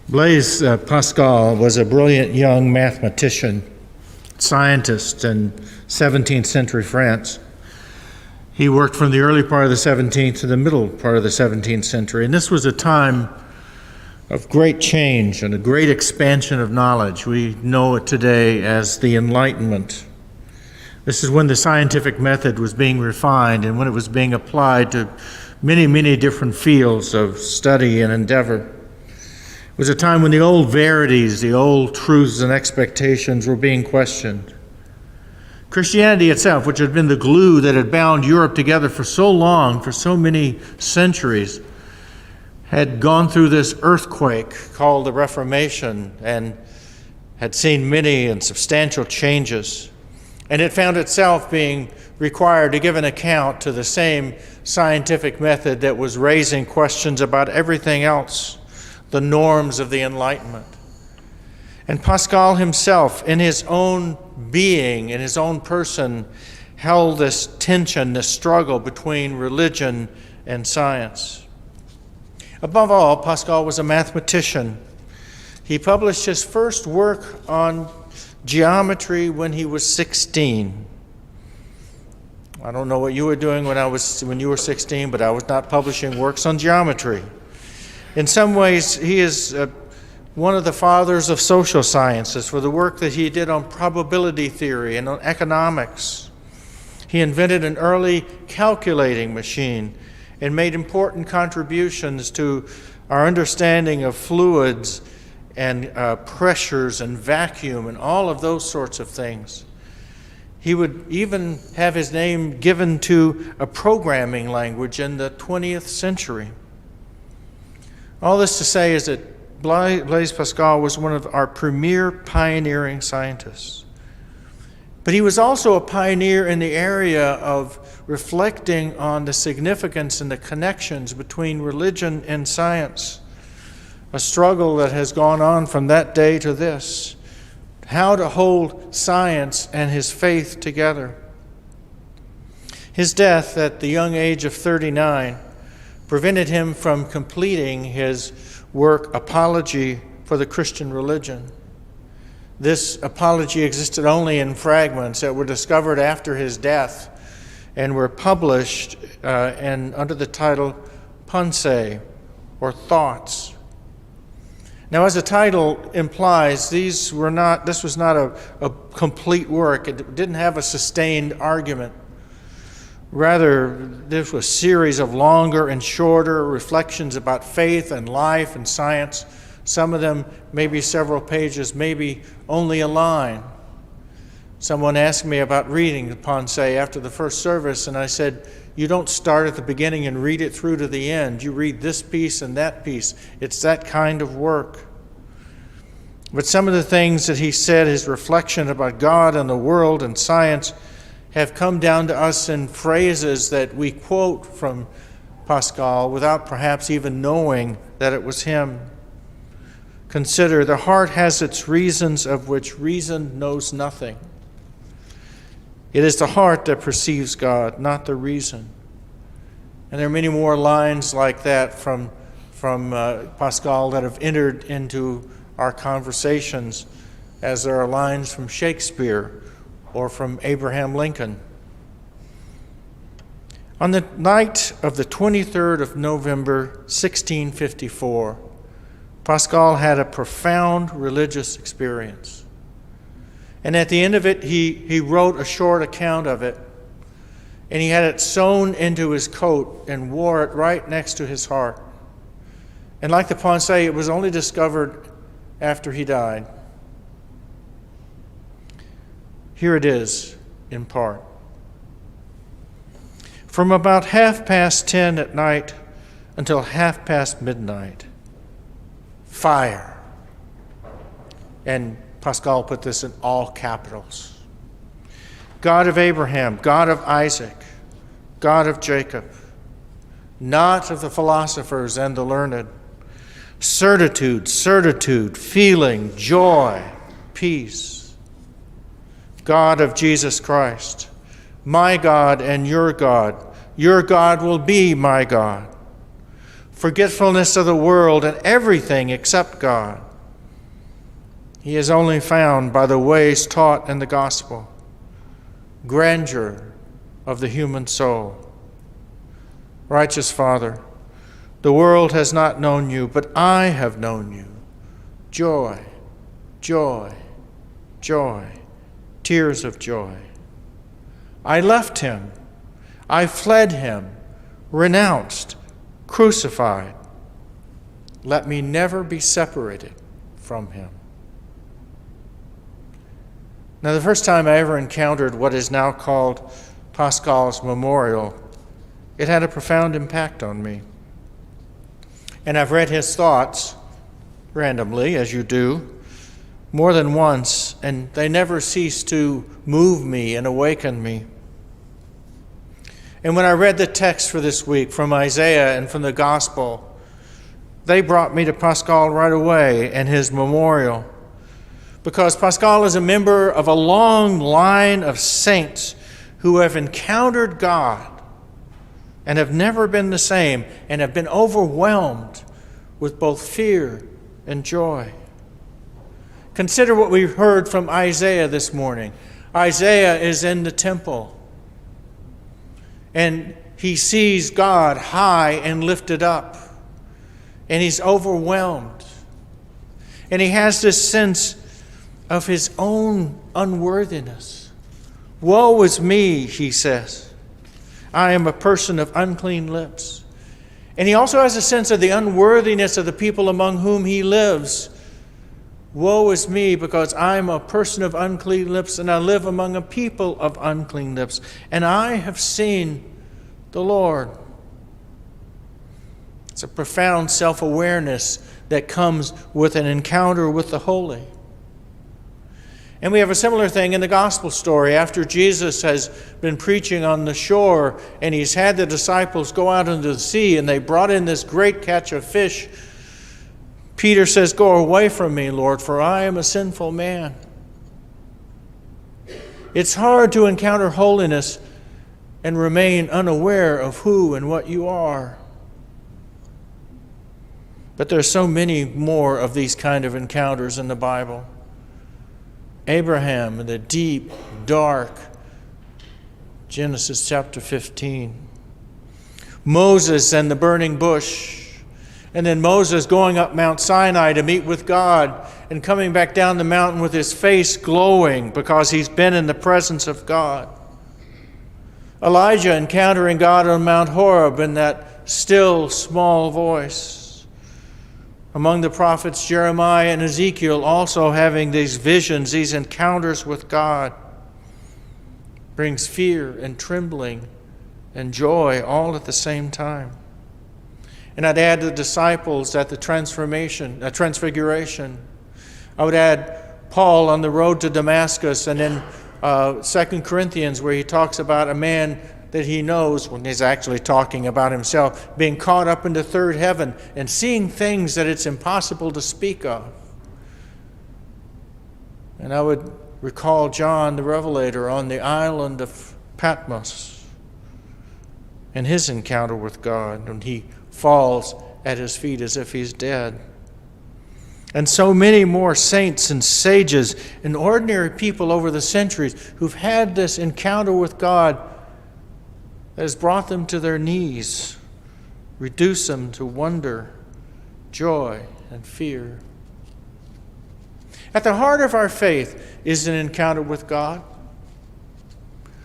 Blaise Pascal was a brilliant young mathematician, scientist in 17th century France. He worked from the early part of the 17th to the middle part of the 17th century, and this was a time of great change and a great expansion of knowledge. We know it today as the Enlightenment. This is when the scientific method was being refined and when it was being applied to many, many different fields of study and endeavor. It was a time when the old verities, the old truths and expectations were being questioned. Christianity itself, which had been the glue that had bound Europe together for so long, for so many centuries, had gone through this earthquake called the Reformation and had seen many and substantial changes. And it found itself being required to give an account to the same scientific method that was raising questions about everything else, the norms of the Enlightenment. And Pascal himself, in his own being, in his own person, held this tension, this struggle between religion and science. Above all, Pascal was a mathematician. He published his first work on geometry when he was 16. I don't know what you were doing when you were 16, but I was not publishing works on geometry. In some ways, he is one of the fathers of social sciences for the work that he did on probability theory and on economics. He invented an early calculating machine and made important contributions to our understanding of fluids and pressures and vacuum and all of those sorts of things. He would even have his name given to a programming language in the 20th century. All this to say is that Blaise Pascal was one of our premier pioneering scientists. But he was also a pioneer in the area of reflecting on the significance and the connections between religion and science, a struggle that has gone on from that day to this, how to hold science and his faith together. His death at the young age of 39 prevented him from completing his work, Apology for the Christian Religion. This apology existed only in fragments that were discovered after his death and were published under the title Pensées, or Thoughts. Now, as the title implies, this was not a complete work. It didn't have a sustained argument. Rather, this was a series of longer and shorter reflections about faith and life and science. Some of them maybe several pages, maybe only a line. Someone asked me about reading the Pensées after the first service, and I said, you don't start at the beginning and read it through to the end. You read this piece and that piece. It's that kind of work. But some of the things that he said, his reflection about God and the world and science, have come down to us in phrases that we quote from Pascal without perhaps even knowing that it was him. Consider, the heart has its reasons of which reason knows nothing. It is the heart that perceives God, not the reason. And there are many more lines like that from Pascal that have entered into our conversations, as there are lines from Shakespeare or from Abraham Lincoln. On the night of the 23rd of November, 1654, Pascal had a profound religious experience. And at the end of it, he wrote a short account of it, and he had it sewn into his coat and wore it right next to his heart. And like the Pensées, it was only discovered after he died. Here it is, in part. From about 10:30 at night until past midnight, fire. And Pascal put this in all capitals. God of Abraham, God of Isaac, God of Jacob, not of the philosophers and the learned, certitude, feeling, joy, peace. God of Jesus Christ, my God and your God will be my God. forgetfulness of the world and everything except God. He is only found by the ways taught in the gospel, grandeur of the human soul. Righteous Father, the world has not known you, but I have known you. Joy, joy, joy, tears of joy. I left him, I fled him, renounced, crucified. Let me never be separated from him. Now, the first time I ever encountered what is now called Pascal's Memorial, it had a profound impact on me. And I've read his thoughts randomly, as you do, more than once, and they never cease to move me and awaken me. And when I read the text for this week from Isaiah and from the Gospel, they brought me to Pascal right away and his memorial. Because Pascal is a member of a long line of saints who have encountered God and have never been the same and have been overwhelmed with both fear and joy. Consider what we heard from Isaiah this morning. Isaiah is in the temple, and he sees God high and lifted up, and he's overwhelmed. And he has this sense of his own unworthiness. Woe is me, he says. I am a person of unclean lips. And he also has a sense of the unworthiness of the people among whom he lives. Woe is me, because I'm a person of unclean lips, and I live among a people of unclean lips, and I have seen the Lord. It's a profound self-awareness that comes with an encounter with the holy. And we have a similar thing in the gospel story. After Jesus has been preaching on the shore and he's had the disciples go out into the sea and they brought in this great catch of fish, Peter says, "Go away from me, Lord, for I am a sinful man." It's hard to encounter holiness and remain unaware of who and what you are. But there are so many more of these kind of encounters in the Bible. Abraham in the deep, dark Genesis chapter 15. Moses and the burning bush. And then Moses going up Mount Sinai to meet with God and coming back down the mountain with his face glowing because he's been in the presence of God. Elijah encountering God on Mount Horeb in that still, small voice. Among the prophets, Jeremiah and Ezekiel also having these visions, these encounters with God, brings fear and trembling and joy all at the same time. And I'd add the disciples at the transfiguration. I would add Paul on the road to Damascus, and then 2 Corinthians, where he talks about a man that he knows, when he's actually talking about himself, being caught up into third heaven and seeing things that it's impossible to speak of. And I would recall John the Revelator on the island of Patmos and his encounter with God when he falls at his feet as if he's dead. And so many more saints and sages and ordinary people over the centuries who've had this encounter with God that has brought them to their knees, reduced them to wonder, joy, and fear. At the heart of our faith is an encounter with God.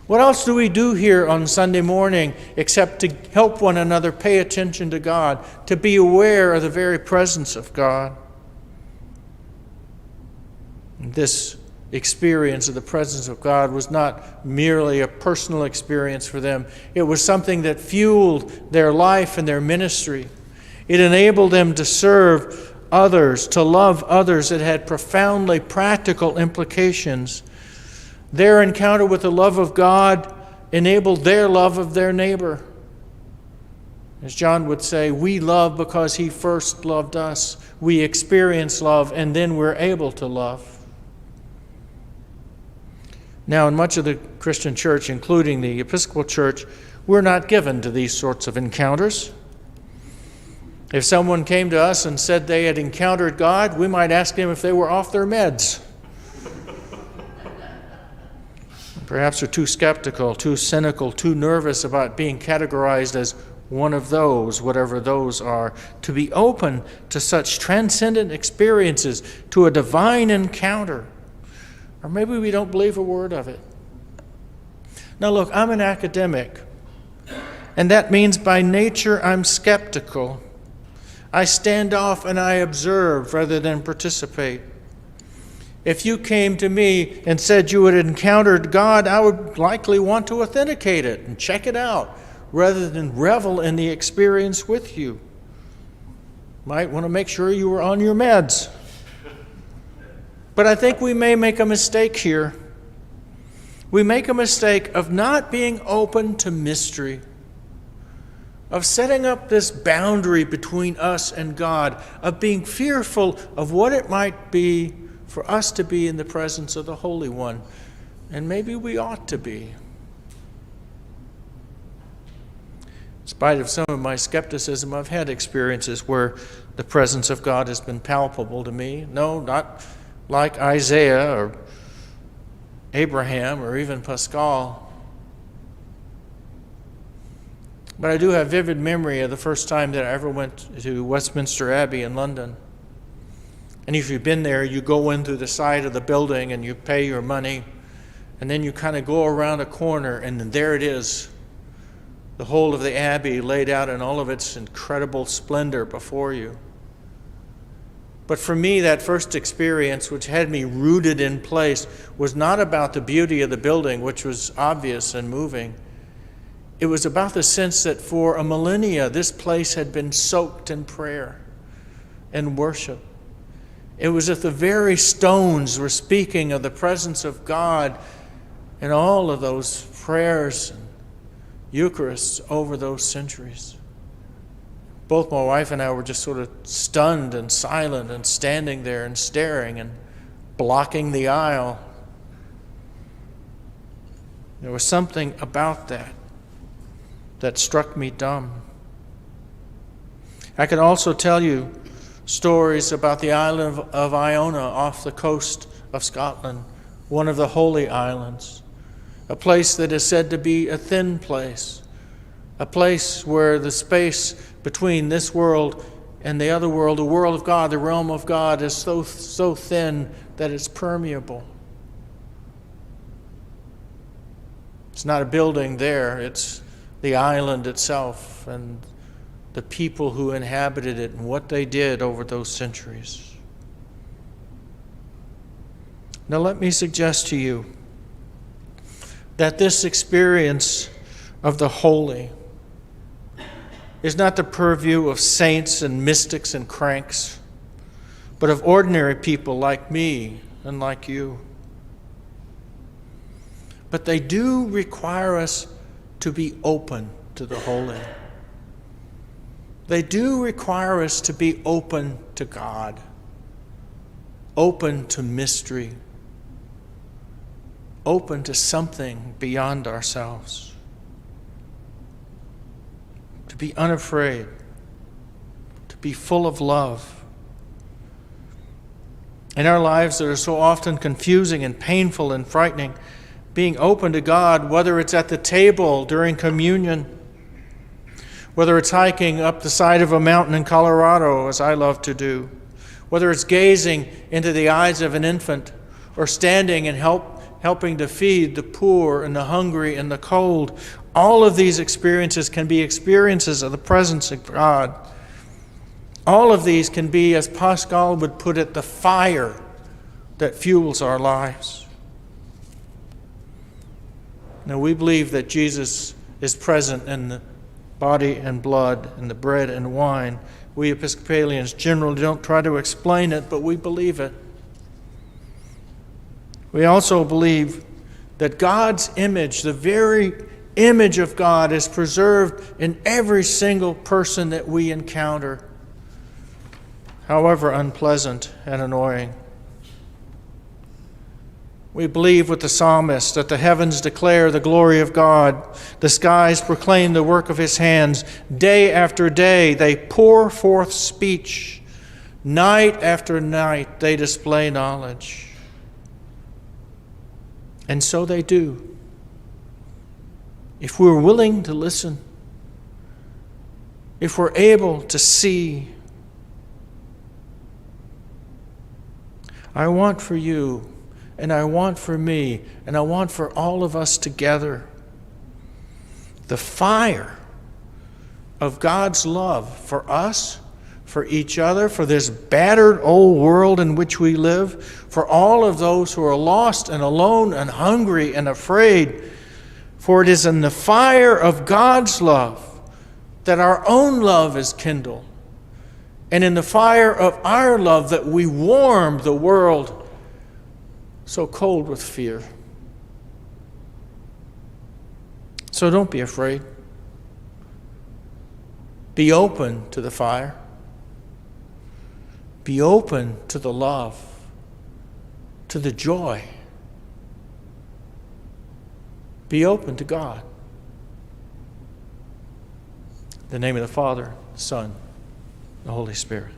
What else do we do here on Sunday morning except to help one another pay attention to God, to be aware of the very presence of God? This experience of the presence of God was not merely a personal experience for them. It was something that fueled their life and their ministry. It enabled them to serve others, to love others. It had profoundly practical implications. Their encounter with the love of God enabled their love of their neighbor. As John would say, we love because he first loved us. We experience love, and then we're able to love. Now, in much of the Christian church, including the Episcopal Church, we're not given to these sorts of encounters. If someone came to us and said they had encountered God, we might ask them if they were off their meds. Perhaps they're too skeptical, too cynical, too nervous about being categorized as one of those, whatever those are, to be open to such transcendent experiences, to a divine encounter. Or maybe we don't believe a word of it. Now look, I'm an academic, and that means by nature I'm skeptical. I stand off and I observe rather than participate. If you came to me and said you had encountered God, I would likely want to authenticate it and check it out rather than revel in the experience with you. Might want to make sure you were on your meds. But I think we may make a mistake here. We make a mistake of not being open to mystery, of setting up this boundary between us and God, of being fearful of what it might be for us to be in the presence of the Holy One. And maybe we ought to be. In spite of some of my skepticism, I've had experiences where the presence of God has been palpable to me. No, not like Isaiah or Abraham or even Pascal. But I do have vivid memory of the first time that I ever went to Westminster Abbey in London. And if you've been there, you go in through the side of the building and you pay your money, and then you kind of go around a corner, and there it is, the whole of the Abbey laid out in all of its incredible splendor before you. But for me, that first experience, which had me rooted in place, was not about the beauty of the building, which was obvious and moving. It was about the sense that for a millennia, this place had been soaked in prayer and worship. It was as if the very stones were speaking of the presence of God in all of those prayers and Eucharists over those centuries. Both my wife and I were just sort of stunned and silent and standing there and staring and blocking the aisle. There was something about that struck me dumb. I could also tell you stories about the island of Iona off the coast of Scotland, one of the holy islands, a place that is said to be a thin place, a place where the space between this world and the other world, the world of God, the realm of God, is so thin that it's permeable. It's not a building there, it's the island itself and the people who inhabited it and what they did over those centuries. Now let me suggest to you that this experience of the holy is not the purview of saints and mystics and cranks, but of ordinary people like me and like you. But they do require us to be open to the holy. They do require us to be open to God, open to mystery, open to something beyond ourselves, to be unafraid, to be full of love. In our lives that are so often confusing and painful and frightening, being open to God, whether it's at the table during communion, whether it's hiking up the side of a mountain in Colorado, as I love to do, whether it's gazing into the eyes of an infant or standing and helping to feed the poor and the hungry and the cold, all of these experiences can be experiences of the presence of God. All of these can be, as Pascal would put it, the fire that fuels our lives. Now, we believe that Jesus is present in the body and blood and the bread and wine. We Episcopalians generally don't try to explain it, but we believe it. We also believe that God's image, the very image of God, is preserved in every single person that we encounter, however unpleasant and annoying. We believe with the psalmist that the heavens declare the glory of God. The skies proclaim the work of his hands. Day after day they pour forth speech. Night after night they display knowledge. And so they do. If we're willing to listen, if we're able to see, I want for you, and I want for me, and I want for all of us together, the fire of God's love for us, for each other, for this battered old world in which we live, for all of those who are lost and alone and hungry and afraid. For it is in the fire of God's love that our own love is kindled, and in the fire of our love that we warm the world so cold with fear. So don't be afraid. Be open to the fire. Be open to the love, to the joy. Be open to God. In the name of the Father, the Son, the Holy Spirit.